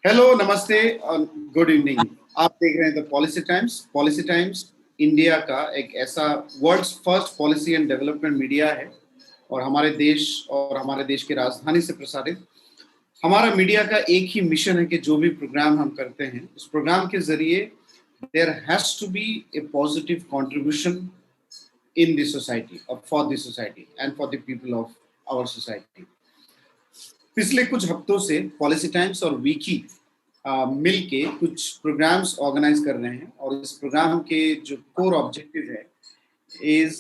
Hello, नमस्ते और good evening. आप देख रहे हैं the policy times. Policy times India का एक ऐसा world's first policy and development media है और हमारे देश की राजधानी से प्रसारित हमारा मीडिया का एक ही मिशन है कि जो भी प्रोग्राम हम करते हैं इस प्रोग्राम के जरिए there has to be a positive contribution in the society और for the society and for the people of our society. पिछले कुछ हफ्तों से पॉलिसी टाइम्स और वीकी मिल के कुछ प्रोग्राम्स ऑर्गेनाइज कर रहे हैं और इस प्रोग्राम के जो कोर ऑब्जेक्टिव है is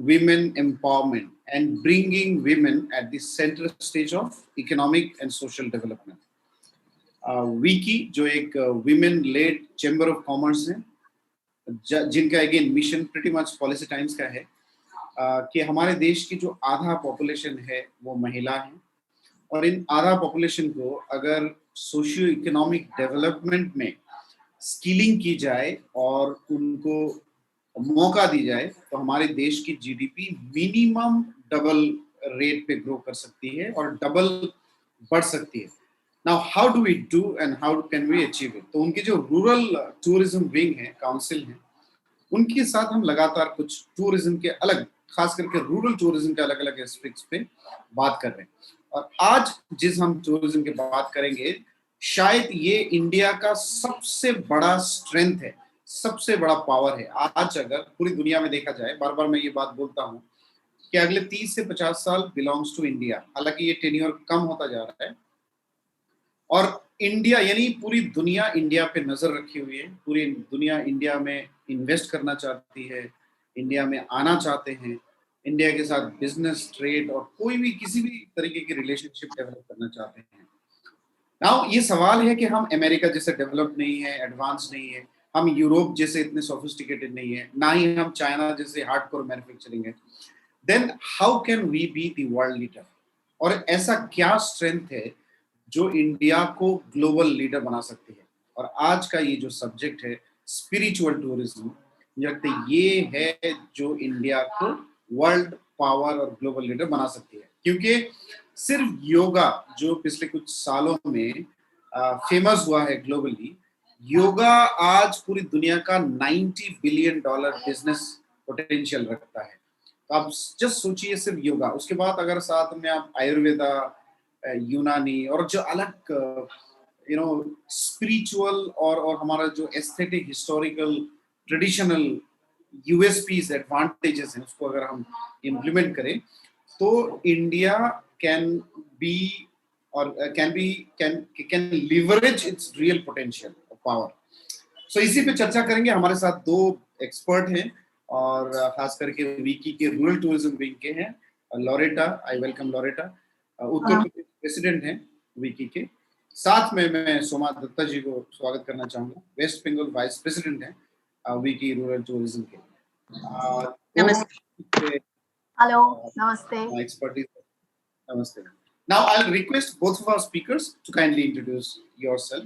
women empowerment and bringing women at the center stage of economic and social development. Vicky जो एक women led chamber of commerce है जिनका again mission pretty much policy times का है कि हमारे देश की जो आधा पॉपुलेशन है वो महिला है और इन आधा पॉपुलेशन को अगर सोशियो इकोनॉमिक डेवलपमेंट में स्किलिंग की जाए और उनको मौका दी जाए तो हमारे देश की जीडीपी मिनिमम डबल रेट पे ग्रो कर सकती है और डबल बढ़ सकती है। Now how do we do and how can we achieve it? तो उनके जो रूरल टूरिज्म विंग है, काउंसिल है, उनके साथ हम लगातार कुछ टूरिज्म के अलग, खास करके रूरल टूरिज्म के अलग अलग एस्पेक्ट्स पे बात कर रहे हैं और आज जिस हम टूरिज्म की बात करेंगे शायद ये इंडिया का सबसे बड़ा स्ट्रेंथ है, सबसे बड़ा पावर है। आज अगर पूरी दुनिया में देखा जाए, बार बार मैं ये बात बोलता हूँ कि अगले 30 से 50 साल बिलोंग्स टू इंडिया, हालांकि ये टेन्योर कम होता जा रहा है और इंडिया यानी पूरी दुनिया इंडिया पे नजर रखी हुई है। पूरी दुनिया इंडिया में इन्वेस्ट करना चाहती है, इंडिया में आना चाहते हैं, इंडिया के साथ बिजनेस, ट्रेड और कोई भी किसी भी तरीके की रिलेशनशिप डेवलप करना चाहते हैं। नाउ ये सवाल है कि हम अमेरिका जैसे डेवलप नहीं है, एडवांस नहीं है, हम यूरोप जैसे इतने सोफिस्टिकेटेड नहीं है, ना ही हम चाइना जैसे हार्डकोर मैन्युफैक्चरिंग है। Then how can we be the world leader? और ऐसा क्या स्ट्रेंथ है जो इंडिया को ग्लोबल लीडर बना सकती है? और आज का ये जो सब्जेक्ट है स्पिरिचुअल टूरिज्म, ये है जो इंडिया को वर्ल्ड पावर और ग्लोबल लीडर बना सकती है। क्योंकि सिर्फ योगा जो पिछले कुछ सालों में फेमस हुआ है ग्लोबली, योगा आज पूरी दुनिया का $90 बिलियन बिजनेस पोटेंशियल रखता है। तो आप जस्ट सोचिए सिर्फ योगा, उसके बाद अगर साथ में आप आयुर्वेदा, यूनानी और जो अलग स्पिरिचुअल और हमारा जो aesthetic, historical, traditional USPs, advantages हैं, उसको अगर हम इम्प्लीमेंट करें तो इंडिया कैन बी और can leverage its real potential of power. So इसी पे चर्चा करेंगे। हमारे साथ दो एक्सपर्ट हैं और खास करके वीकी के रूरल टूरिज्म विंग के हैं Loretta. I welcome Loretta, Uttar Pradesh president हैं वीकी के। साथ में मैं सोमा दत्ता जी को स्वागत करना चाहूंगा, वेस्ट बंगाल वाइस प्रेसिडेंट हैं वीकी रूरल टूरिज्म के। Namaste. Hello, namaste. My expertise. Namaste. Now I'll request both of our speakers to kindly introduce yourself,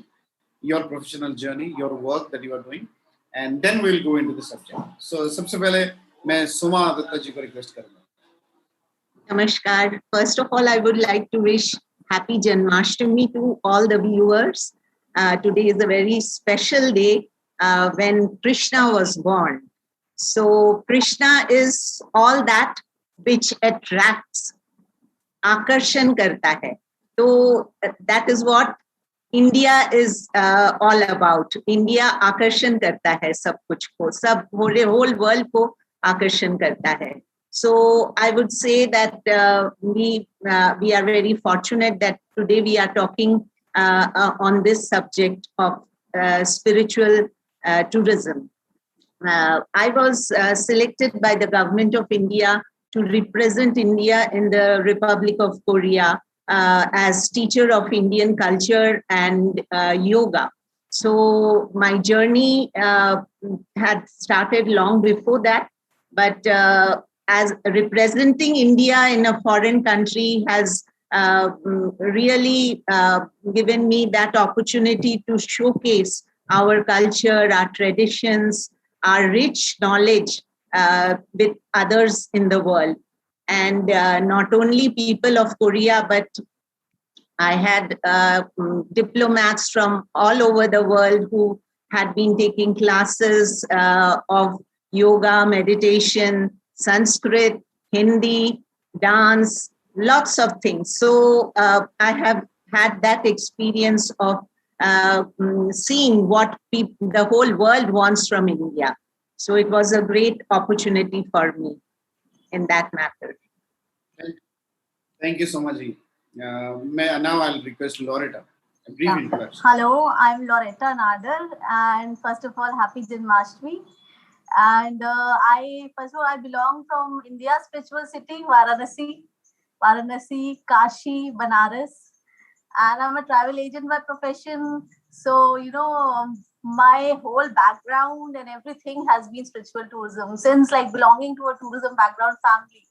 your professional journey, your work that you are doing, and then we'll go into the subject. So सबसे पहले मैं सोमा दत्ता जी को request करूँगा. Namaskar. First of all, I would like to wish happy Janmashtami to all the viewers. Today is a very special day when Krishna was born. So Krishna is all that which attracts, akarshan karta hai. So that is what India is all about. India akarshan karta hai sab kuch ko, sab whole world ko akarshan karta hai. So I would say that we are very fortunate that today we are talking on this subject of spiritual tourism. I was selected by the government of India to represent India in the Republic of Korea as teacher of Indian culture and yoga. So my journey had started long before that, but as representing India in a foreign country has really given me that opportunity to showcase our culture, our traditions, our rich knowledge with others in the world. And not only people of Korea, but I had diplomats from all over the world who had been taking classes of yoga, meditation, Sanskrit, Hindi, dance, lots of things. So I have had that experience of seeing what the whole world wants from India. So it was a great opportunity for me in that matter. Thank you so much. Now I'll request Loretta. A brief introduction. Hello, I'm Loretta Nadar, and first of all, happy Janmashtami. And I belong from India's spiritual city, Varanasi, Kashi, Banaras, and I'm a travel agent by profession. So my whole background and everything has been spiritual tourism since like belonging to a tourism background family.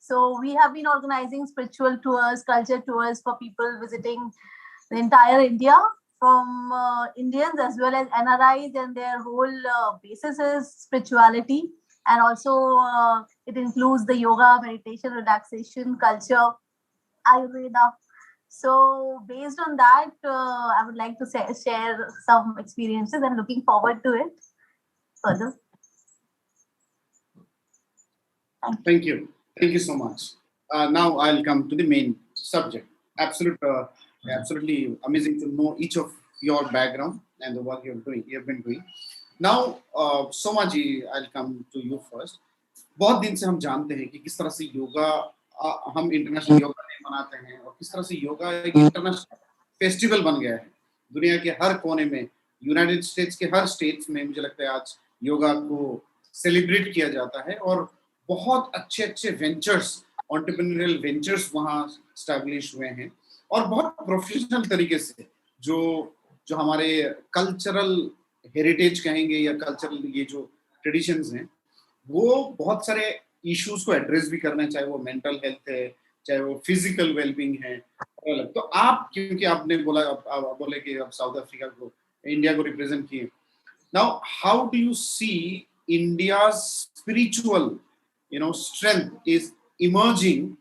So we have been organizing spiritual tours, culture tours for people visiting the entire India, from Indians as well as NRIs, and their whole basis is spirituality. And also it includes the yoga, meditation, relaxation, culture, Ayurveda. So based on that, I would like to share some experiences and looking forward to it further. Thank you. Thank you so much. Now I'll come to the main subject. Absolutely amazing to know each of your background and the work you have been doing. Now, Soma ji, I'll come to you first. बहुत दिन से हम जानते हैं कि किस तरह से योगा हम इंटरनेशनल योगा डे मनाते हैं और किस तरह से योगा एक इंटरनेशनल फेस्टिवल बन गया है दुनिया के हर कोने में. यूनाइटेड स्टेट्स के हर स्टेट्स में मुझे लगता है आज योगा को सेलिब्रेट किया जाता है और बहुत अच्छे वेंचर्स, एंटरप्रेन्योरियल वेंचर्स वहाँ स्टैब्लिश हुए हैं और बहुत प्रोफेशनल तरीके से जो हमारे कल्चरल हेरिटेज कहेंगे या कल्चरल ये जो ट्रेडिशंस हैं वो बहुत सारे इश्यूज को एड्रेस भी करना है, चाहे वो मेंटल हेल्थ है, चाहे वो फिजिकल वेलबींग है. तो आप क्योंकि आपने बोले कि आप साउथ अफ्रीका को, इंडिया को रिप्रेजेंट किए. Now how do you see India's spiritual strength is emerging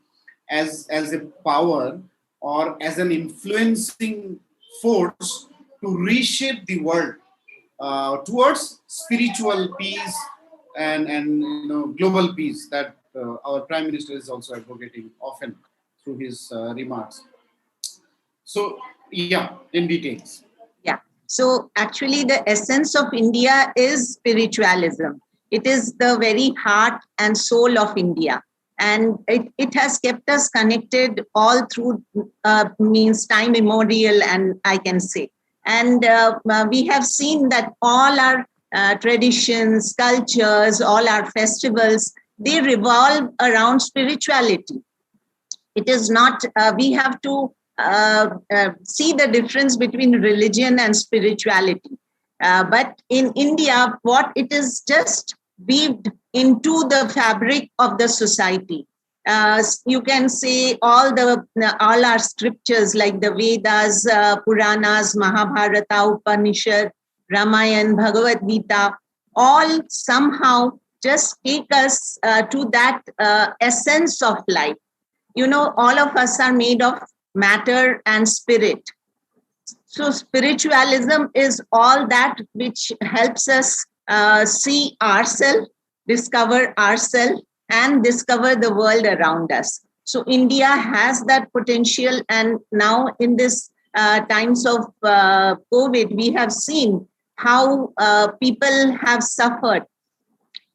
as a power or as an influencing force to reshape the world towards spiritual peace and global peace that our Prime Minister is also advocating often through his remarks. So, yeah, in details. Yeah. So actually the essence of India is spiritualism. It is the very heart and soul of India. And it has kept us connected all through means time immemorial, and I can say. And we have seen that all our traditions, cultures, all our festivals, they revolve around spirituality. It is not, we have to see the difference between religion and spirituality. But in India, what it is just weaved into the fabric of the society. You can say all our scriptures like the Vedas, Puranas, Mahabharata, Upanishad, Ramayana, Bhagavad Gita, all somehow just take us to that essence of life. You know, all of us are made of matter and spirit. So spiritualism is all that which helps us see ourselves, discover ourselves, and discover the world around us. So India has that potential, and now in this times of COVID, we have seen how people have suffered.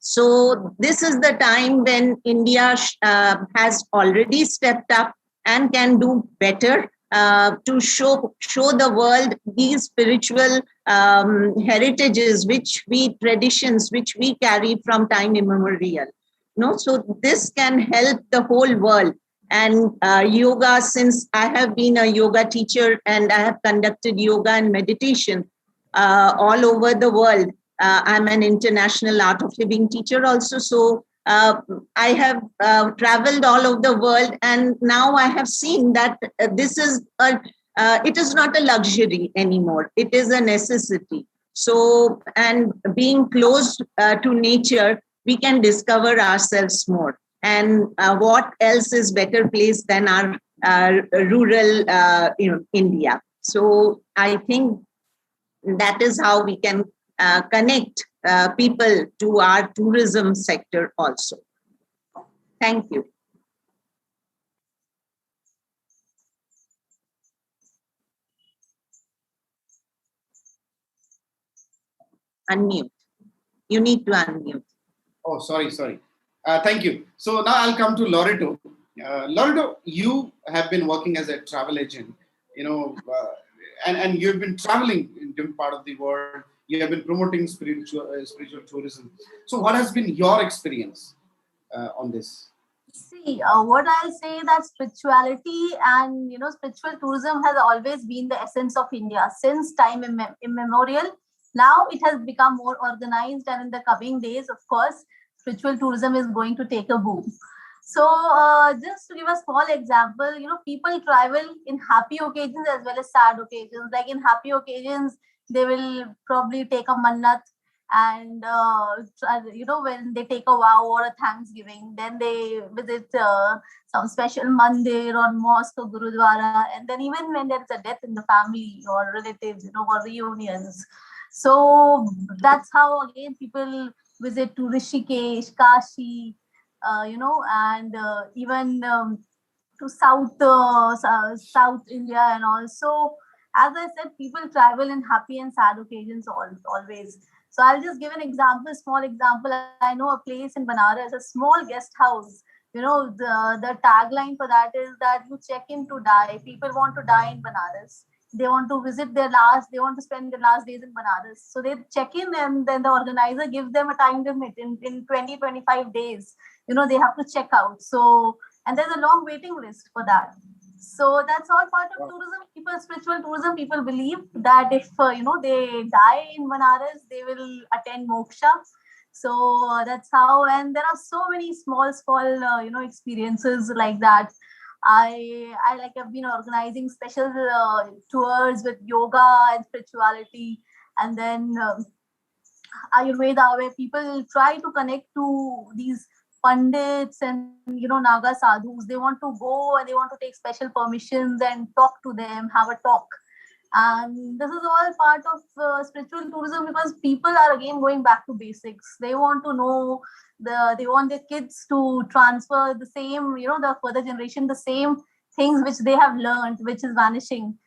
So this is the time when India has already stepped up and can do better to show the world these spiritual heritages, traditions which we carry from time immemorial. No, so this can help the whole world. And yoga, since I have been a yoga teacher and I have conducted yoga and meditation all over the world. I'm an international art of living teacher also. So I have traveled all over the world, and now I have seen that it is not a luxury anymore. It is a necessity. So, and being close to nature, we can discover ourselves more. And what else is better place than our rural, India? So I think that is how we can connect people to our tourism sector also. Thank you. Unmute. You need to unmute. Oh, sorry. Thank you. So now I'll come to Loreto. Loreto, you have been working as a travel agent, and you've been traveling in different part of the world. You have been promoting spiritual tourism. So what has been your experience on this? See, what I'll say that spirituality and spiritual tourism has always been the essence of India since time immemorial. Now it has become more organized, and in the coming days, of course, spiritual tourism is going to take a boom. So just to give a small example, people travel in happy occasions as well as sad occasions. Like in happy occasions, they will probably take a mannat, and when they take a vow or a thanksgiving, then they visit some special mandir or mosque or gurudwara, and then even when there's a death in the family or relatives, or reunions. So that's how again people visit to Rishikesh, Kashi, and even to South India, and also, as I said, people travel in happy and sad occasions always. So I'll just give an example, small example. I know a place in Banaras, a small guest house. The tagline for that is that you check in to die. People want to die in Banaras. They want to they want to spend their last days in Banaras. So they check in, and then the organizer gives them a time limit in 20-25 days. They have to check out. So, and there's a long waiting list for that. So that's all part of tourism. Spiritual tourism, people believe that if, they die in Banaras, they will attend moksha. So that's how, and there are so many small, experiences like that. I've been organizing special tours with yoga and spirituality, and then Ayurveda, where people try to connect to these pandits and Naga sadhus. They want to go and they want to take special permissions and talk to them, have a talk. And this is all part of spiritual tourism, because people are again going back to basics. They want to know they want their kids to transfer the same, the further generation, the same things which they have learned, which is vanishing.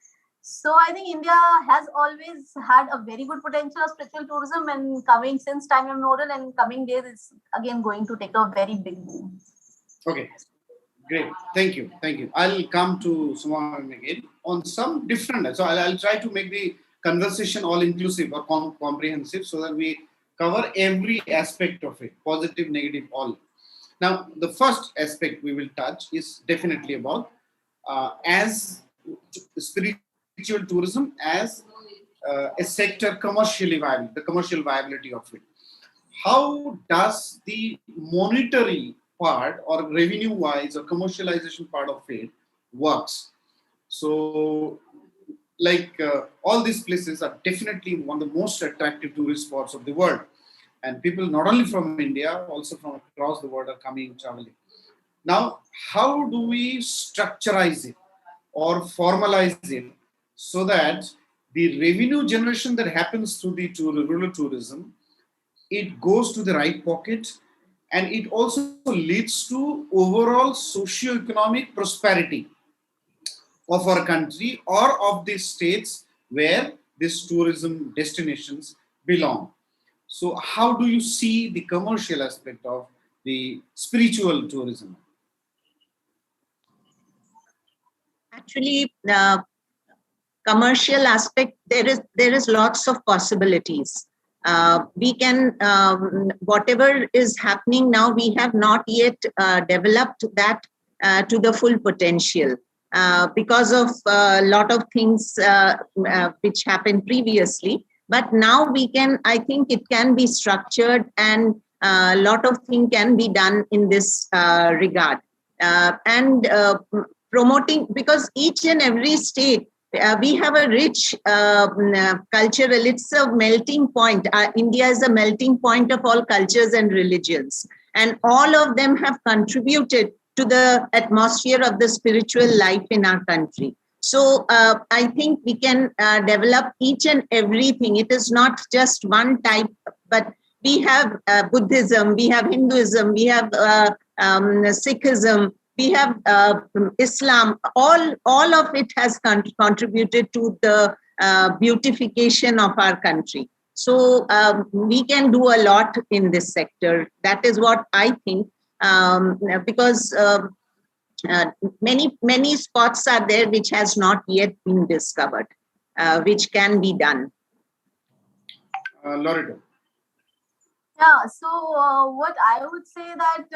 So I think India has always had a very good potential of spiritual tourism, and coming since time immemorial, and coming days it's again going to take a very big boom. Okay, great. Thank you. I'll come to Sumam again on some different. So I'll try to make the conversation all inclusive or comprehensive, so that we cover every aspect of it, positive, negative, all. Now, the first aspect we will touch is definitely about as spiritual tourism as a sector commercially viable, the commercial viability of it. how does the monetary part or revenue wise or commercialization part of it works? So like all these places are definitely one of the most attractive tourist spots of the world, and people not only from India, also from across the world are coming traveling. Now, how do we structurize it or formalize it so that the revenue generation that happens through the rural tourism, it goes to the right pocket, and it also leads to overall socio-economic prosperity of our country or of the states where these tourism destinations belong. So, how do you see the commercial aspect of the spiritual tourism? Actually, commercial aspect, there is lots of possibilities. We can whatever is happening now, we have not yet developed that to the full potential because of a lot of things which happened previously. But now we can, I think it can be structured, and a lot of things can be done in this regard. And promoting, because each and every state, we have a rich cultural, it's a melting point. India is a melting point of all cultures and religions. And all of them have contributed to the atmosphere of the spiritual life in our country. So I think we can develop each and everything. It is not just one type, but we have Buddhism, we have Hinduism, we have Sikhism, we have Islam. All of it has contributed to the beautification of our country. So we can do a lot in this sector. That is what I think, because many spots are there which has not yet been discovered, which can be done. Loretta. Yeah, so what I would say that,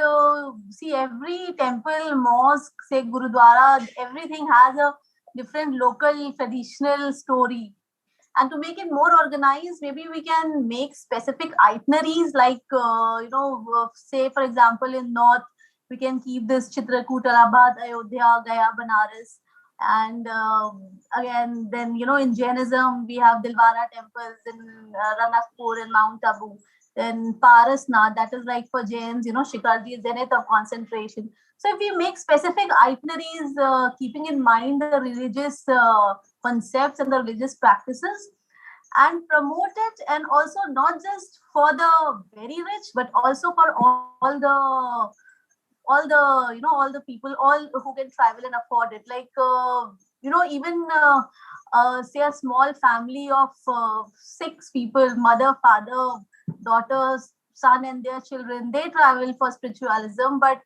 see, every temple, mosque, say Gurudwara, everything has a different local traditional story. And to make it more organized, maybe we can make specific itineraries like, say, for example, in North, we can keep this Chitrakoot, Allahabad, Ayodhya, Gaya, Banaras. And again, then, in Jainism, we have Dilwara temples in Ranakpur and Mount Abu. Then Parasnath, that is like for Jains, Shikardi, zenith of concentration. So if we make specific itineraries, keeping in mind the religious concepts and the religious practices, and promote it, and also not just for the very rich, but also for all the people, all who can travel and afford it. Like, even say a small family of 6 people, mother, father, daughters, son and their children, they travel for spiritualism. But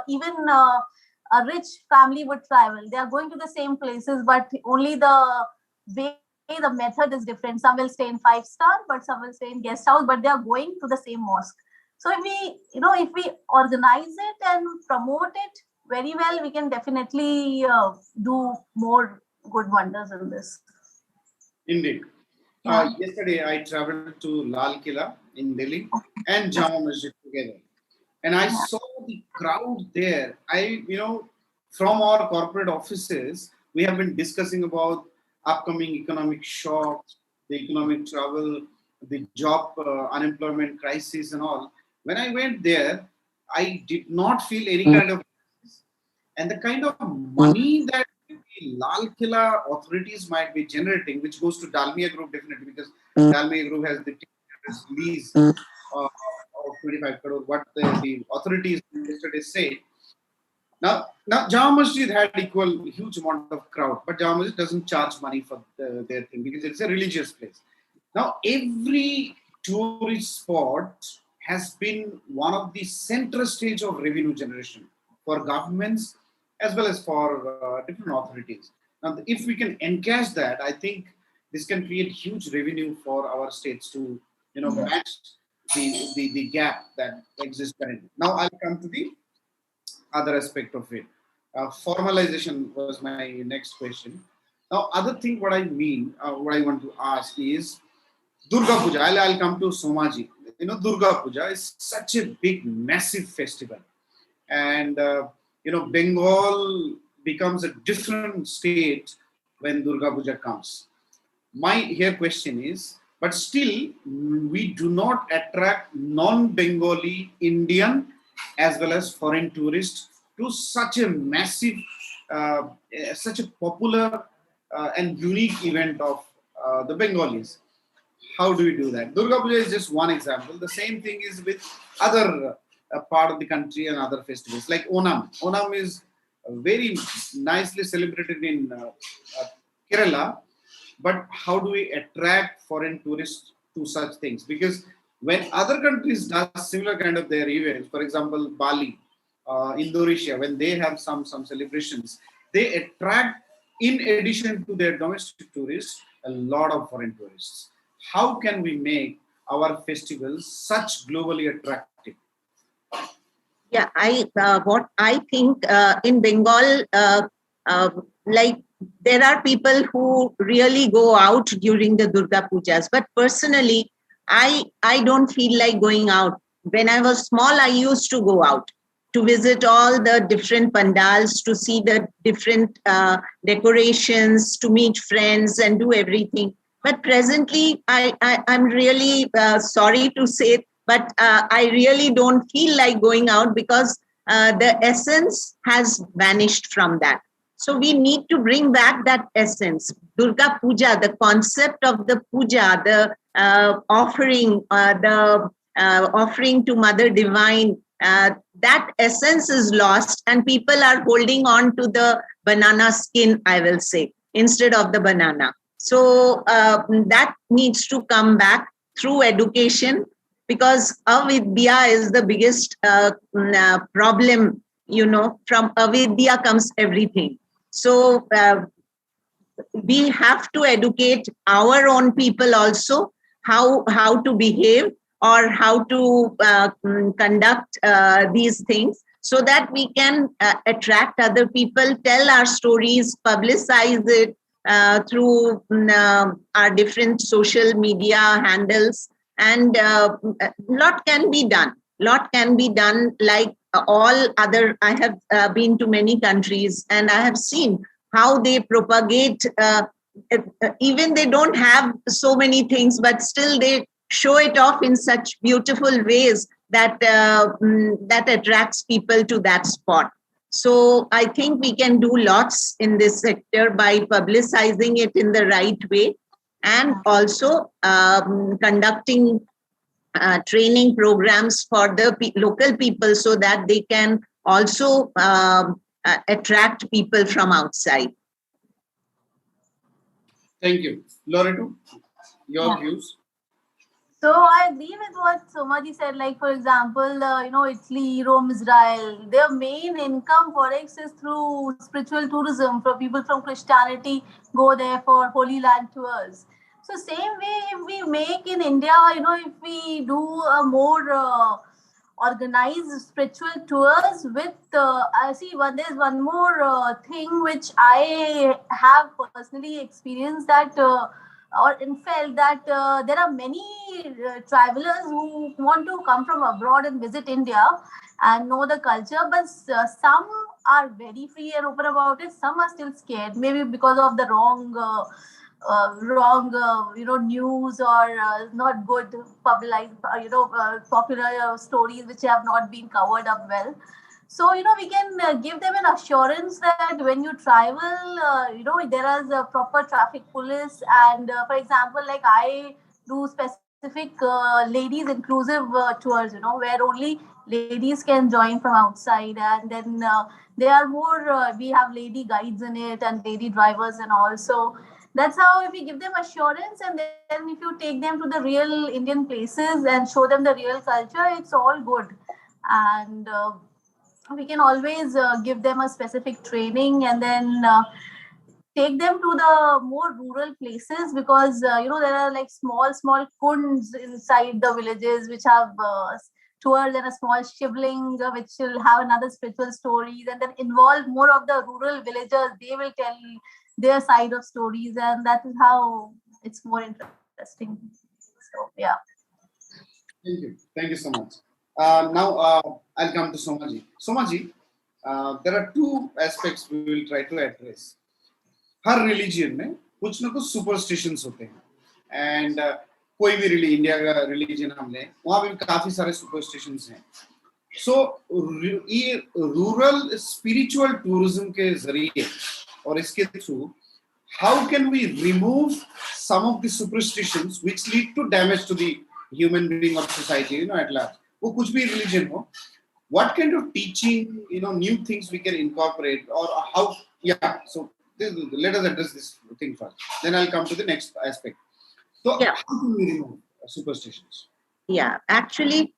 even a rich family would travel. They are going to the same places, but only the way, the method is different. Some will stay in 5-star, but some will stay in guest house, but they are going to the same mosque. So if we organize it and promote it very well, we can definitely do more good wonders in this. Indeed. Yeah. Yesterday, I traveled to Lal Killa in Delhi and Jama Masjid together. And I saw the crowd there. From our corporate offices, we have been discussing about upcoming economic shocks, the economic trouble, the job unemployment crisis and all. When I went there, I did not feel any kind of crisis. And the kind of money that the Lal Killa authorities might be generating, which goes to Dalmia Group definitely, because Dalmia Group has the lease of 25 crore, what the authorities yesterday say. Now Jama Masjid had huge amount of crowd, but Jama Masjid doesn't charge money for their thing because it's a religious place. Now every tourist spot has been one of the center stage of revenue generation for governments as well as for different authorities. Now, if we can encash that, I think this can create huge revenue for our states to, match the gap that exists currently. Now, I'll come to the other aspect of it. Formalization was my next question. Now, other thing what I mean, what I want to ask is Durga Puja. I'll come to Somaji. Durga Puja is such a big, massive festival. And, Bengal becomes a different state when Durga Puja comes. My here question is, but still we do not attract non-Bengali Indian as well as foreign tourists to such a massive, such a popular and unique event of the Bengalis. How do we do that? Durga Puja is just one example. The same thing is with other part of the country and other festivals like Onam. Onam is very nicely celebrated in Kerala, but how do we attract foreign tourists to such things? Because when other countries does similar kind of their events, for example, Bali, Indonesia, when they have some celebrations, they attract, in addition to their domestic tourists, a lot of foreign tourists. How can we make our festivals such globally attractive? Yeah, what I think in Bengal, like there are people who really go out during the Durga Pujas, but personally, I don't feel like going out. When I was small, I used to go out to visit all the different pandals, to see the different decorations, to meet friends and do everything. But presently, I'm really sorry to say, but I really don't feel like going out because the essence has vanished from that. So we need to bring back that essence. Durga Puja, the concept of the puja, the offering to Mother Divine, that essence is lost, and people are holding on to the banana skin, I will say, instead of the banana. So that needs to come back through education, because avidya is the biggest problem. From avidya comes everything. So we have to educate our own people also how to behave or how to conduct these things, so that we can attract other people, tell our stories, publicize it through our different social media handles, and lot can be done. Like all other, I have been to many countries and I have seen how they propagate, even they don't have so many things, but still they show it off in such beautiful ways that that attracts people to that spot. So I think we can do lots in this sector by publicizing it in the right way, and also conducting training programs for the local people, so that they can also attract people from outside. Thank you. Loreto, your views? So I agree with what Somaji said. Like, for example, Italy, Rome, Israel, their main income forex is through spiritual tourism. For people from Christianity go there for Holy Land tours. So same way, if we make in India, if we do a more organized spiritual tours with, I see there's one more thing which I have personally experienced, that or in felt that there are many travelers who want to come from abroad and visit India and know the culture, but some are very free and open about it. Some are still scared, maybe because of the wrong news or not good popular stories which have not been covered up well. So we can give them an assurance that when you travel, there is a proper traffic police, and for example, like I do specific ladies inclusive tours, where only ladies can join from outside, and then they are more we have lady guides in it and lady drivers and all. So that's how, if we give them assurance, and then if you take them to the real Indian places and show them the real culture, it's all good. And we can always give them a specific training, and then take them to the more rural places, because there are like small kunds inside the villages which have tours, and a small shivling which will have another spiritual stories, and then involve more of the rural villagers. They will tell their side of stories, and that is how it's more interesting. So yeah. Thank you so much. Now I'll come to Somaji. Somaji, there are two aspects we will try to address. Her religion में कुछ ना कुछ superstitions होते हैं and कोई भी India का religion हम लें वहाँ भी काफी सारे सुपरस्टिशंस हैं सो ये रूरल स्पिरिचुअल टूरिज्म के जरिए और इसके through how can we remove some of the superstitions which lead to damage to the human being of society, at large? वो कुछ भी religion हो, what kind of teaching, new things we can incorporate or how, so let us address this thing first. Then I'll come to the next aspect. So how do we remove superstitions? Yeah, actually,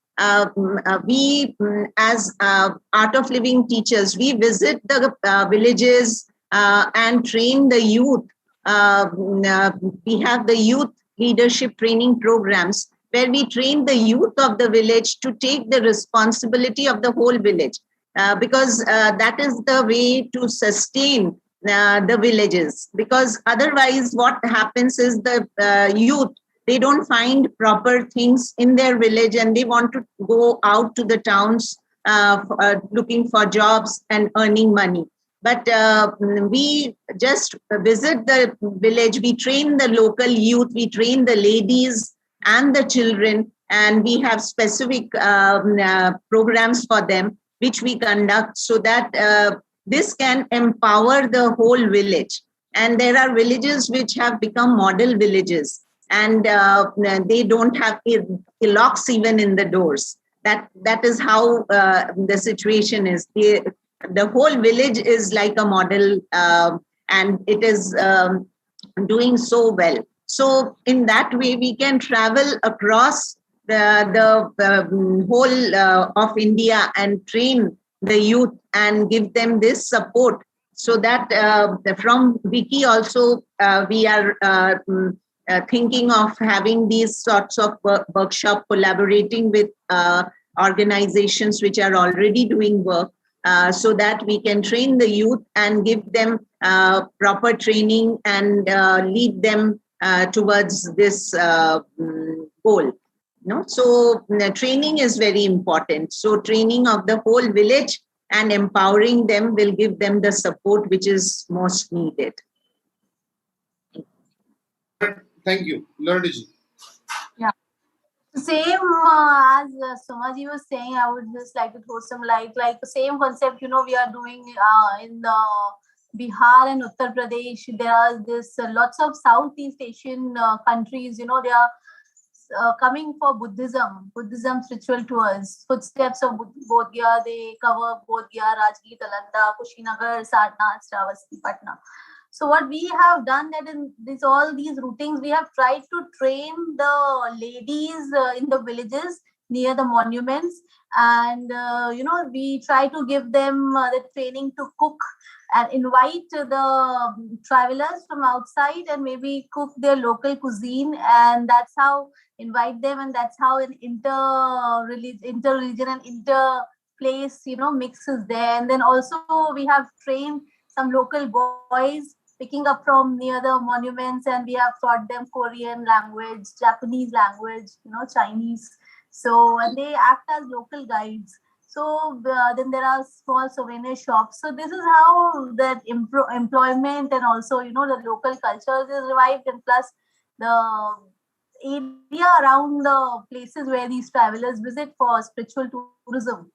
we as Art of Living teachers, we visit the villages and train the youth. We have the youth leadership training programs where we train the youth of the village to take the responsibility of the whole village, because that is the way to sustain the villages. Because otherwise what happens is the youth, they don't find proper things in their village and they want to go out to the towns looking for jobs and earning money. But we just visit the village, we train the local youth, we train the ladies and the children, and we have specific programs for them, which we conduct so that this can empower the whole village. And there are villages which have become model villages, and they don't have locks even in the doors. That is how the situation is. The whole village is like a model, and it is doing so well. So in that way, we can travel across the whole of India and train the youth and give them this support, so that from Wiki also we are thinking of having these sorts of workshop, collaborating with organizations which are already doing work, so that we can train the youth and give them proper training and lead them towards this goal. So training is very important. So training of the whole village and empowering them will give them the support which is most needed. Thank you. Lordiji. Yeah. Same as Somaji was saying, I would just like to throw some light, like the same concept, we are doing in the Bihar and Uttar Pradesh. There are this lots of Southeast Asian countries, they are coming for Buddhism spiritual tours. Footsteps of Bodh Gaya, they cover Bodh Gaya, Rajgir, Nalanda, Kushinagar, Sarnath, Shravasti, Patna. So what we have done that in all these routings, we have tried to train the ladies in the villages near the monuments, and we try to give them the training to cook and invite the travelers from outside and maybe cook their local cuisine, and that's how invite them, and that's how an inter-religion and inter-place mix is there. And then also we have trained some local boys picking up from near the monuments, and we have taught them Korean language, Japanese language, Chinese. So, and they act as local guides. So then there are small souvenir shops. So this is how that employment and also, the local cultures is revived, and plus the area around the places where these travelers visit for spiritual tourism,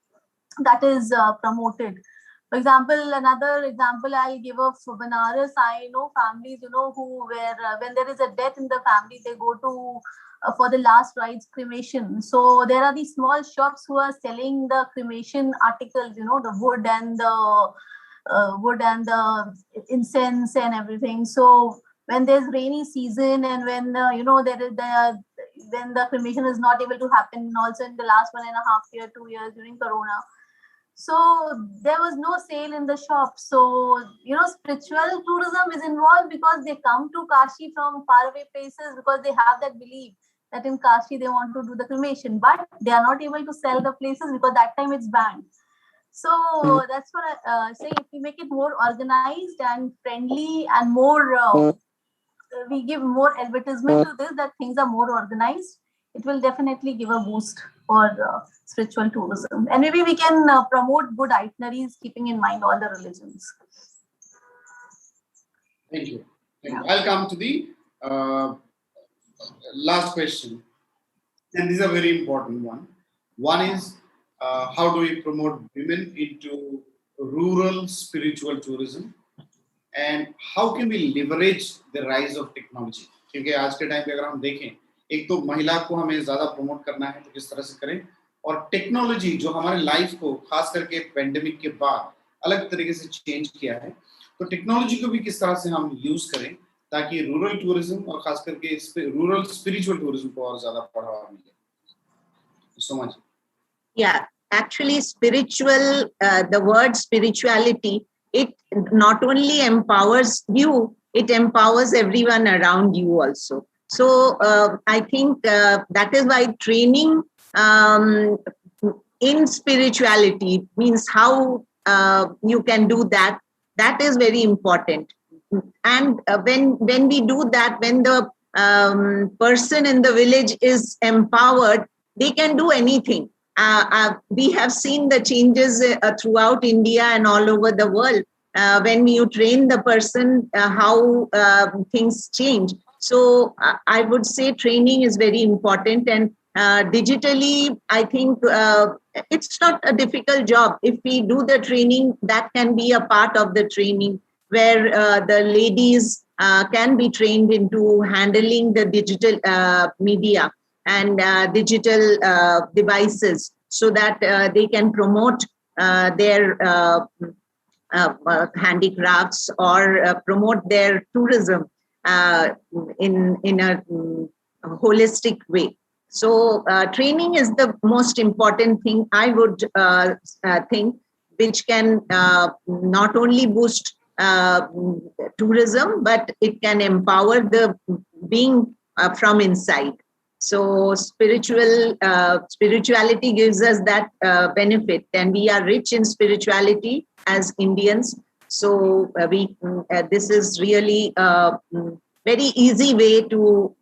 that is promoted. For example, another example I'll give of Banaras. I know families, who when there is a death in the family, they go to for the last rites cremation. So there are these small shops who are selling the cremation articles, the wood and the incense and everything. So when there's rainy season and when when the cremation is not able to happen, also in the last 1.5 years, 2 years during Corona. So there was no sale in the shop. So, spiritual tourism is involved because they come to Kashi from faraway places because they have that belief that in Kashi they want to do the cremation, but they are not able to sell the places because that time it's banned. So that's what I say. If we make it more organized and friendly and more, we give more advertisement to this, that things are more organized. it will definitely give a boost for spiritual tourism. And maybe we can promote good itineraries, keeping in mind all the religions. Thank you. I'll come to the last question. And these are very important one. One is how do we promote women into rural spiritual tourism, and how can we leverage the rise of technology? क्योंकि आज के time पे अगर हम देखें, एक तो महिला को हमें ज्यादा प्रमोट करना है, तो किस तरह से करें, और टेक्नोलॉजी जो हमारे लाइफ को खास करके पेंडेमिक के बाद अलग तरीके से चेंज किया है, तो टेक्नोलॉजी को भी किस तरह से हम यूज करें ताकि रूरल टूरिज्म और खास करके रूरल स्पिरिचुअल टूरिज्म को और ज्यादा बढ़ावा मिले. So much. Yeah, actually, the word spirituality, it not only empowers you, it empowers everyone around you also. So I think that is why training in spirituality means how you can do that. That is very important. And when we do that, when the person in the village is empowered, they can do anything. We have seen the changes throughout India and all over the world. When you train the person, how things change. So I would say training is very important. And digitally, I think it's not a difficult job. If we do the training, that can be a part of the training where the ladies can be trained into handling the digital media and digital devices, so that they can promote their handicrafts or promote their tourism in a holistic way. So training is the most important thing, I would think, which can not only boost tourism, but it can empower the being from inside. So spirituality gives us that benefit, and we are rich in spirituality as Indians. So this is really a very easy way to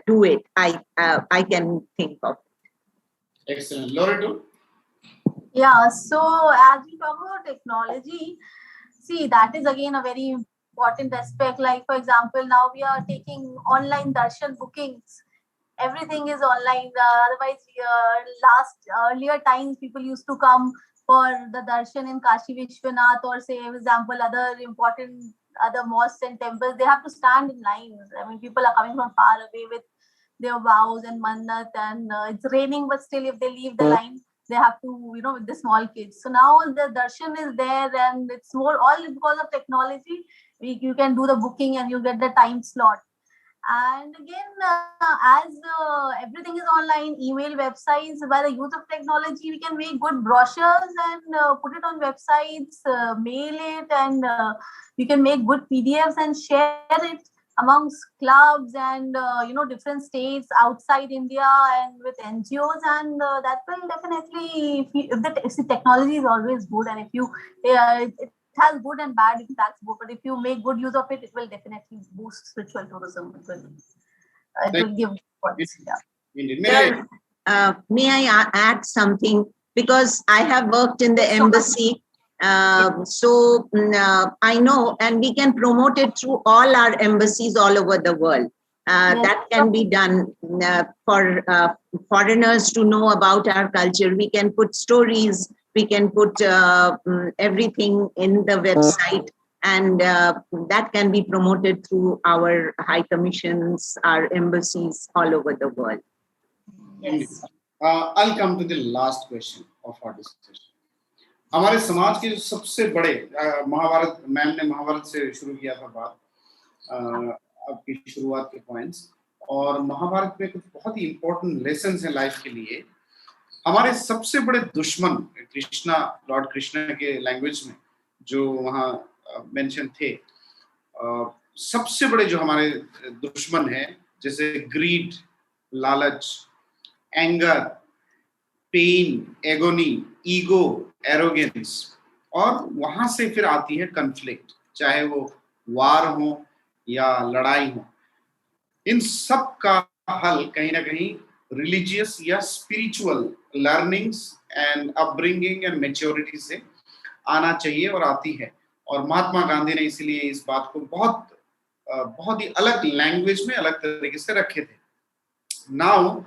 do it. I can think of. Excellent. Loreto? Yeah, so as we talk about technology, see, that is again a very important aspect. Like, for example, now we are taking online darshan bookings. Everything is online. Otherwise, earlier times, people used to come for the darshan in Kashi Vishwanath, or say, for example, other important other mosques and temples. They have to stand in lines. I mean, people are coming from far away with their vows and mannat, and it's raining, but still, if they leave the line, they have to, with the small kids. So now the darshan is there, and it's more all because of technology. You can do the booking and you get the time slot. And again, as everything is online, email, websites, by the use of technology, we can make good brochures and put it on websites, mail it, and we can make good PDFs and share it amongst clubs and different states outside India and with NGOs, and that will definitely, if the technology is always good, and if you it has good and bad impacts both, but if you make good use of it, it will definitely boost spiritual tourism. It will give points. Yeah. May I add something? Because I have worked in the embassy. So I know, and we can promote it through all our embassies all over the world. That can be done for foreigners to know about our culture. We can put stories, we can put everything in the website, and that can be promoted through our high commissions, our embassies all over the world. Yes. I'll come to the last question of our discussion. हमारे समाज के जो सबसे बड़े Mahabharat, ma'am ने महाभारत से शुरू किया था बात, आपकी शुरुआत के पॉइंट्स, और महाभारत में कुछ बहुत ही इम्पोर्टेंट लेसन्स हैं लाइफ के लिए. हमारे सबसे बड़े दुश्मन कृष्णा, लॉर्ड कृष्णा के लैंग्वेज में जो वहाँ मेंशन थे, सबसे बड़े जो हमारे दुश्मन हैं, जैसे ग्रीड, लालच, anger, pain, agony, ego, arrogance, और वहां से फिर आती है कन्फ्लिक्ट, चाहे वो वार हो या लड़ाई हो. इन सब का हल कहीं ना कहीं रिलीजियस या spiritual learnings and upbringing and maturity से आना चाहिए और आती है। और महात्मा गांधी ने इसीलिए इस बात को बहुत ही अलग लैंग्वेज में अलग तरीके से रखे थे। नाउ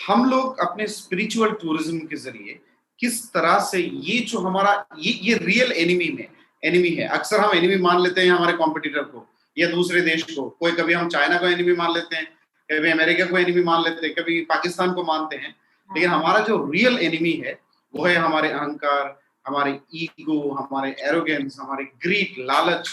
हम लोग अपने स्पिरिचुअल टूरिज्म के जरिए किस तरह से ये जो हमारा ये रियल एनिमी है। अक्सर हम एनिमी मान लेते हैं हमारे कॉम्पिटिटर को या दूसरे देश को, कोई कभी हम चाइना को एनिमी मान लेते हैं, कभी अमेरिका को एनिमी मान लेते हैं, कभी पाकिस्तान को मानते हैं, लेकिन हमारा जो रियल एनिमी है वो है हमारे अहंकार, हमारे ईगो, हमारे एरोगेंस, हमारे ग्रीड, लालच।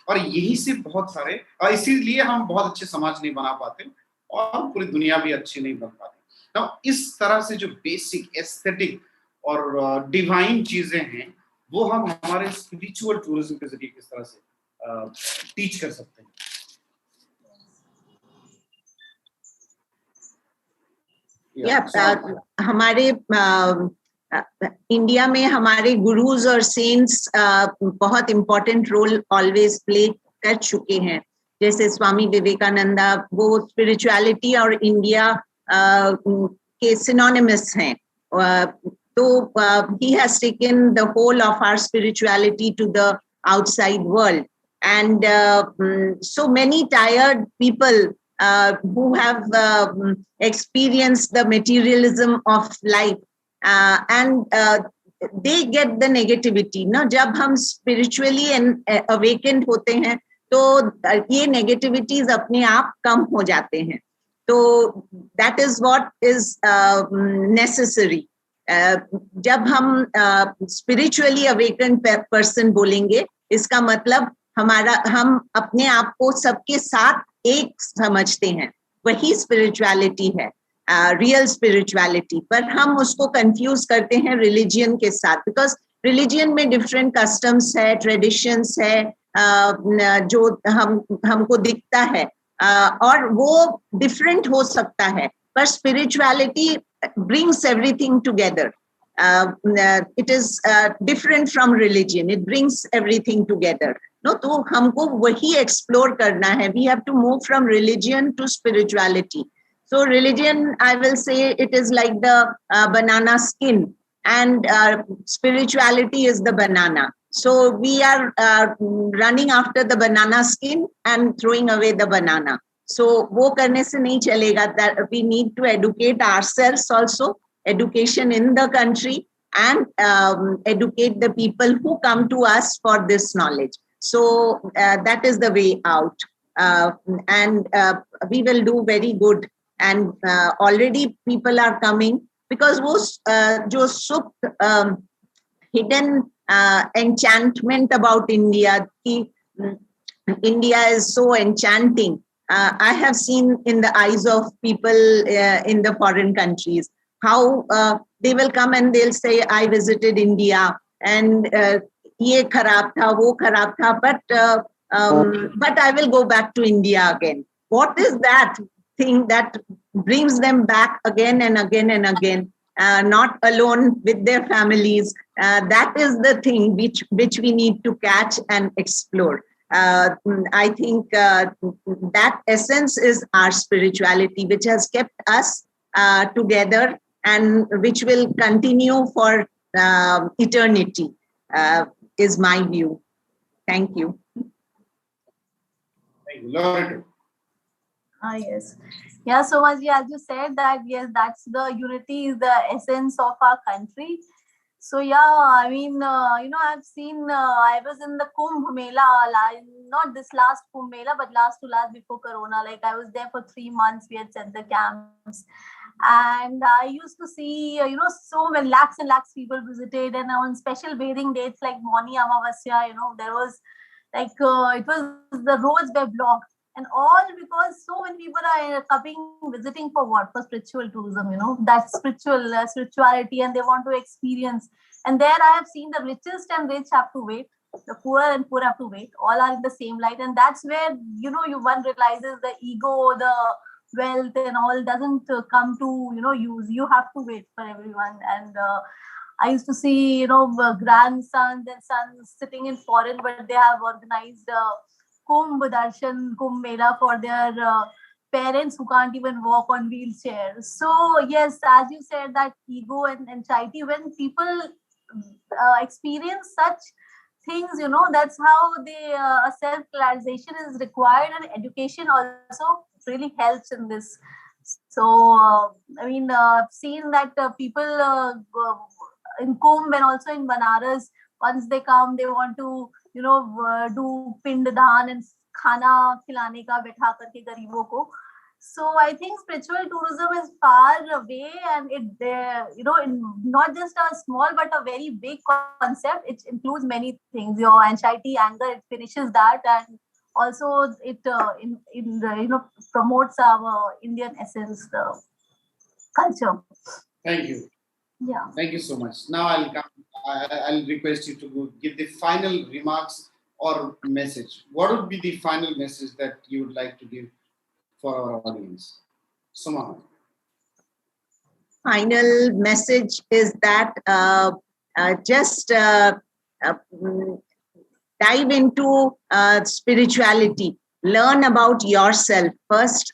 और यही से बहुत सारे, और इसीलिए हम बहुत अच्छे समाज नहीं बना पाते और पूरी दुनिया भी अच्छी नहीं बन पाती। तो इस तरह से जो बेसिक एस्थेटिक और डिवाइन चीजें हैं वो हम हमारे स्पिरिचुअल टूरिज्म के जरिए किस तरह से टीच कर सकते हैं। हमारे इंडिया में हमारे गुरुज और सेंट्स बहुत इम्पोर्टेंट रोल ऑलवेज प्ले कर चुके हैं। जैसे स्वामी विवेकानंदा, वो स्पिरिचुअलिटी और इंडिया के सिनोनिमस हैं। तो he has taken the whole of our spirituality to the outside world, and so many tired people who have experienced the materialism of life, and they get the negativity. ना जब हम spiritually awakened होते हैं तो ये negativities अपने आप कम हो जाते हैं। तो that is what is necessary. जब हम spiritually awakened person बोलेंगे, इसका मतलब हम अपने आप को सबके साथ एक समझते हैं, वही spirituality है, real spirituality। पर हम उसको confuse करते हैं religion के साथ, because religion में different customs है, traditions है, जो हमको दिखता है, और वो different हो सकता है, पर spirituality brings everything together. It is different from religion. It brings everything together. No, तो हमको वही explore करना है. We have to move from religion to spirituality. So religion, I will say, it is like the banana skin, and spirituality is the banana. So we are running after the banana skin and throwing away the banana. So वो करने से नहीं चलेगा. That we need to educate ourselves also, education in the country, and educate the people who come to us for this knowledge. So that is the way out, and we will do very good. And already people are coming, because वो जो सुप्त hidden enchantment about India, India is so enchanting. I have seen in the eyes of people in the foreign countries how they will come and they'll say, I visited India, and ye kharab tha, wo kharab tha, but I will go back to India again. What is that thing that brings them back again and again and again, not alone with their families? That is the thing which we need to catch and explore. I think that essence is our spirituality, which has kept us together and which will continue for eternity, is my view. Thank you. Thank you. Lord. Yes. Yeah, so much. As you said that, yes, that's the unity is the essence of our country. So yeah, I mean, I've seen, I was in the Kumbh Mela, not this last Kumbh Mela, but last to last before Corona. Like I was there for 3 months. We had set the camps, and I used to see, so many lakhs and lakhs people visited, and on special bathing dates like Mauni Amavasya, there was like, it was, the roads were blocked. And all because so many people are coming, visiting for what? For spiritual tourism, that's spirituality, and they want to experience. And there I have seen the richest and rich have to wait. The poor and poor have to wait. All are in the same light. And that's where, one realizes the ego, the wealth and all doesn't come to, use. You have to wait for everyone. And I used to see, grandsons and sons sitting in foreign, but they have organized Kumbh Darshan, Kumbh Mela for their parents who can't even walk on wheelchairs. So yes, as you said, that ego and anxiety, when people experience such things, that's how they self-realization is required, and education also really helps in this. So I mean, I've seen that people in Kumbh and also in Banaras, once they come, they want to do pindaan and khana khilane ka बैठा करके गरीबों को. So I think spiritual tourism is far away, and not just a small but a very big concept. It includes many things. Your anxiety, anger, it finishes that, and also it promotes our Indian essence, the culture. Thank you. Yeah. Thank you so much. Now I'll request you to give the final remarks or message. What would be the final message that you would like to give for our audience? Suma. Final message is that just dive into spirituality. Learn about yourself. First,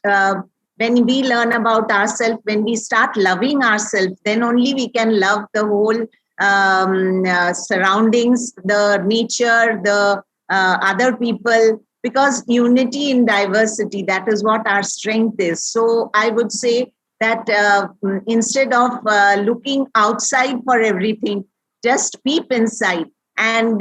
when we learn about ourselves, when we start loving ourselves, then only we can love the whole surroundings, the nature, the other people, because unity in diversity, that is what our strength is. So I would say that instead of looking outside for everything, just peep inside. And,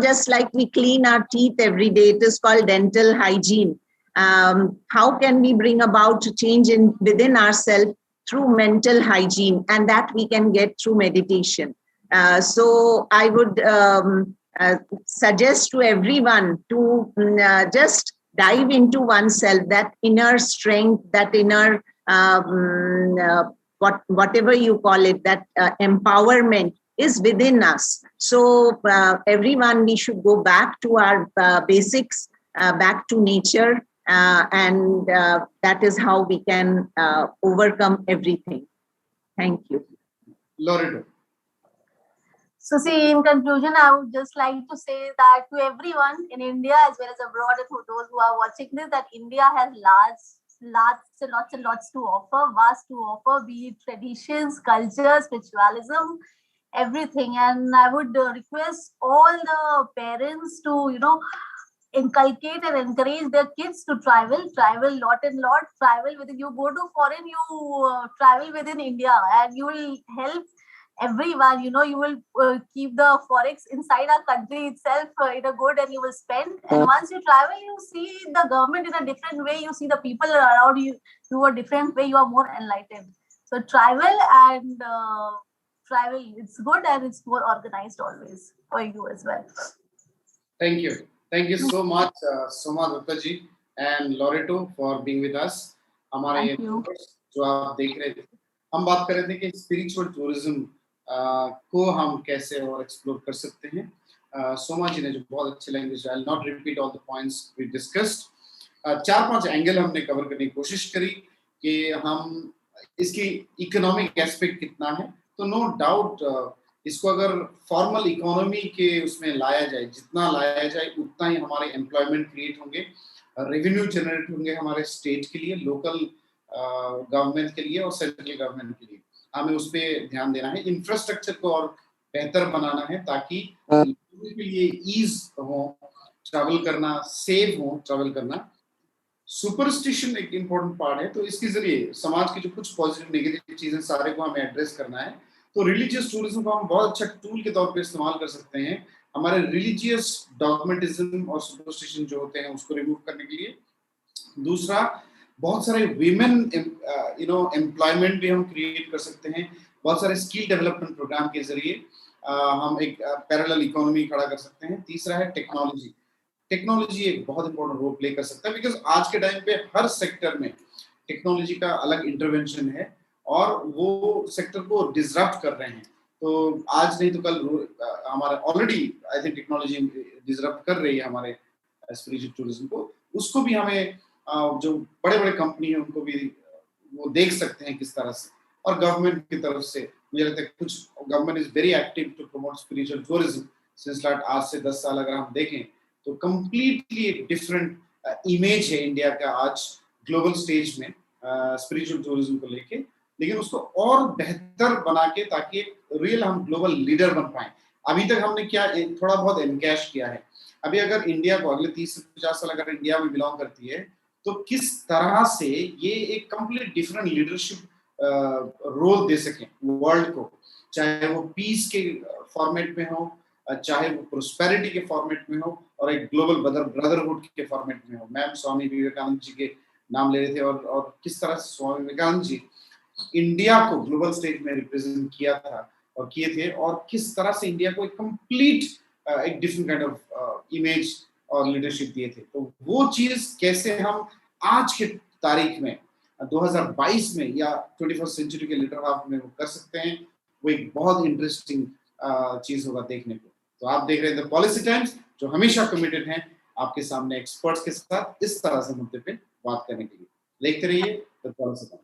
just like we clean our teeth every day, it is called dental hygiene. How can we bring about change within ourselves through mental hygiene? And that we can get through meditation. So I would suggest to everyone to just dive into oneself, that inner strength, that inner, whatever you call it, that empowerment is within us. So everyone, we should go back to our basics, back to nature, and that is how we can overcome everything. Thank you. Loreto. So see, in conclusion, I would just like to say that to everyone in India as well as abroad, and for those who are watching this, that India has lots and lots to offer, vast to offer, be it traditions, culture, spiritualism, everything. And I would request all the parents to, inculcate and encourage their kids to travel lot and lot, travel within, you go to foreign, you travel within India, and you will help everyone. You will keep the forex inside our country itself in a good, and you will spend. And once you travel, you see the government in a different way, you see the people around you a different way, you are more enlightened. So travel, and travel, it's good, and it's more organized always for you as well. Thank you. Thank you so much, Soma Dutta ji and Loreto, for being with us. हमारे जो आप देख रहे थे, हम बात कर रहे थे कि स्पिरिचुअल टूरिज्म को हम कैसे और एक्सप्लोर कर सकते हैं. सोमा जी ने जो बहुत अच्छी language, I will not repeat all the points we discussed. 4-5 angle हमने कवर करने की कोशिश करी कि हम इसकी इकोनॉमिक एस्पेक्ट कितना है. तो नो डाउट इसको अगर फॉर्मल इकोनॉमी के उसमें लाया जाए, जितना लाया जाए उतना ही हमारे एम्प्लॉयमेंट क्रिएट होंगे, रेवेन्यू जनरेट होंगे हमारे स्टेट के लिए, लोकल गवर्नमेंट के लिए और सेंट्रल गवर्नमेंट के लिए. हमें उस पर ध्यान देना है, इंफ्रास्ट्रक्चर को और बेहतर बनाना है ताकि लोगों के लिए ईज हो ट्रैवल करना, सेव हो ट्रैवल करना. सुपरस्टिशन एक इम्पोर्टेंट पार्ट है, तो इसके जरिए समाज की जो कुछ पॉजिटिव नेगेटिव चीजें सारे को हमें एड्रेस करना है. तो रिलीजियस टूरिज्म को हम बहुत अच्छा टूल के तौर पे इस्तेमाल कर सकते हैं हमारे रिलीजियस डॉगमेटिज्म और सुपरस्टिशन जो होते हैं उसको रिमूव करने के लिए. दूसरा, बहुत सारे विमेन एम्प्लॉयमेंट भी हम क्रिएट कर सकते हैं. बहुत सारे स्किल डेवलपमेंट प्रोग्राम के जरिए हम एक पैरेलल इकोनॉमी खड़ा कर सकते हैं. तीसरा है टेक्नोलॉजी. टेक्नोलॉजी एक बहुत इंपॉर्टेंट रोल प्ले कर सकता है, बिकॉज आज के टाइम पे हर सेक्टर में टेक्नोलॉजी का अलग इंटरवेंशन है और वो सेक्टर को डिसरप्ट कर रहे हैं. तो आज नहीं तो कल हमारा already I think technology disrupt कर रही है हमारे स्पिरिचुअल टूरिज्म को. उसको भी हमें जो बड़े बड़े कंपनी है उनको भी वो देख सकते हैं किस तरह से, और गवर्नमेंट की तरफ से मुझे लगता है कुछ government is very active to promote spiritual tourism since last आज से 10 साल अगर हम देखें तो कंप्लीटली डिफरेंट इमेज है इंडिया का आज ग्लोबल स्टेज में स्पिरिचुअल टूरिज्म को लेके, लेकिन उसको और बेहतर बना के ताकि रियल हम ग्लोबल लीडर बन पाए। अभी तक हमने क्या थोड़ा बहुत एनकैश किया है। अभी अगर इंडिया को अगले 30 से 50 साल अगर इंडिया में बिलोंग करती है, तो किस तरह से ये एक कंप्लीट डिफरेंट लीडरशिप रोल दे सकें वर्ल्ड को, चाहे वो पीस के फॉर्मेट में हो, चाहे वो प्रोस्पेरिटी के फॉर्मेट में हो, और एक ग्लोबल ब्रदरहुड के फॉर्मेट में हो। मैम स्वामी विवेकानंद जी के नाम ले रहे थे, और किस तरह से स्वामी विवेकानंद जी इंडिया को ग्लोबल स्टेज में रिप्रेजेंट किया था और किए थे, और किस तरह से इंडिया को एक कंप्लीट एक डिफरेंट काइंड ऑफ इमेज और लीडरशिप दिए थे। तो वो चीज कैसे हम आज के तारीख में 2022 में या 21st सेंचुरी के लीडर हाफ में वो कर सकते हैं, वो एक बहुत इंटरेस्टिंग चीज होगा देखने को। तो आप देख रहे हैं द पॉलिसी टाइम्स, जो हमेशा कमिटेड हैं आपके सामने एक्सपर्ट्स के साथ इस तरह से मुद्दे पे बात करने के लिए। देखते रहिए द पॉलिसी टाइम्स।